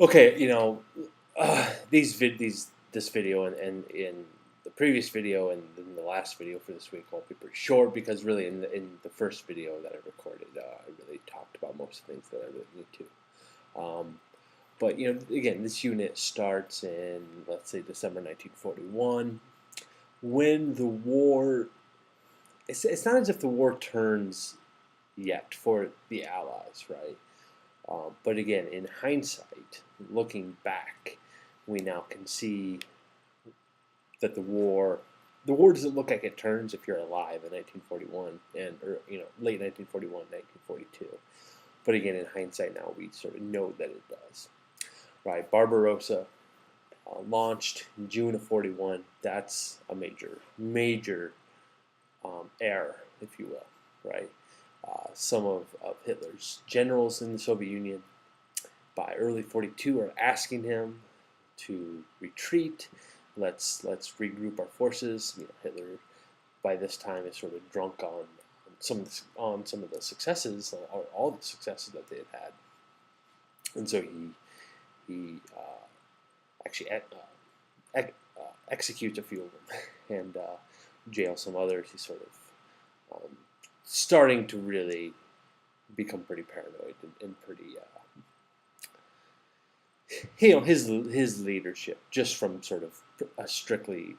Okay, this video and in the previous video and in the last video for this week will be pretty short because really in the first video that I recorded, I really talked about most of the things that I really need to. But again, this unit starts in, let's say, December 1941, when the war. It's not as if the war turns yet for the Allies, right? But again, in hindsight, looking back, we now can see that the war doesn't look like it turns if you're alive in 1941 and or late 1941, 1942. But again, in hindsight, now we sort of know that it does. Right, Barbarossa launched in June of 41. That's a major error, if you will. Right, some of Hitler's generals in the Soviet Union by early 42 are asking him to retreat. Let's regroup our forces. Hitler by this time is sort of drunk on some of the successes, or all the successes that they had, and so he actually executes a few of them and jails some others. He's sort of starting to really become pretty paranoid and pretty his leadership, just from sort of a strictly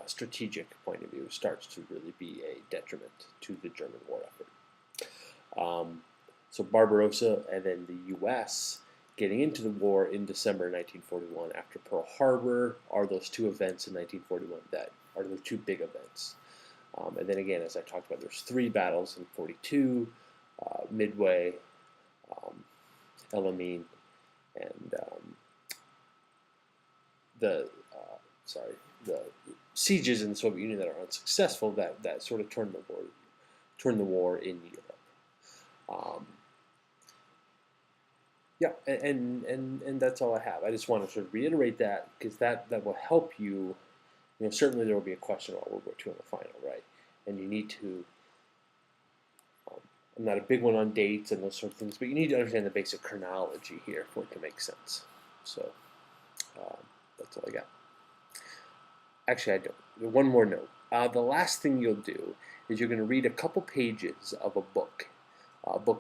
strategic point of view, starts to really be a detriment to the German war effort. So Barbarossa and then the U.S. getting into the war in December 1941 after Pearl Harbor are those two events in 1941 that are the two big events. And then again, as I talked about, there's three battles in 42, Midway, El Alamein, and the the sieges in the Soviet Union that are unsuccessful that sort of turned the war in Europe. Um, yeah, and that's all I have. I just want to sort of reiterate that because that will help you. Certainly there will be a question about World War II in the final, right? And you need to. I'm not a big one on dates and those sort of things, but you need to understand the basic chronology here for it to make sense. So um, that's all I got. Actually, I don't. One more note. The last thing you'll do is you're going to read a couple pages of a book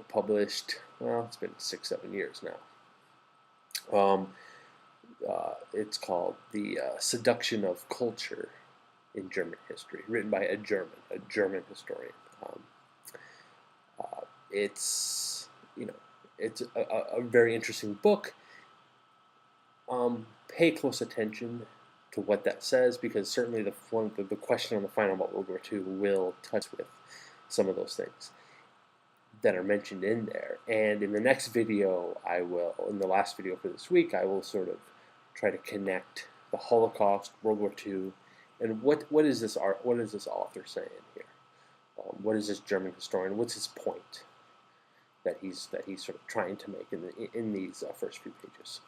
published, well, it's been 6, 7 years now. It's called The Seduction of Culture in German History, written by a German historian. Um, it's, it's a very interesting book. Pay close attention to what that says, because certainly the question on the final about World War II will touch with some of those things that are mentioned in there. And in the next video, in the last video for this week, I will sort of try to connect the Holocaust, World War II, and what is this author saying here? What is this German historian? What's his point that he's sort of trying to make in these first few pages?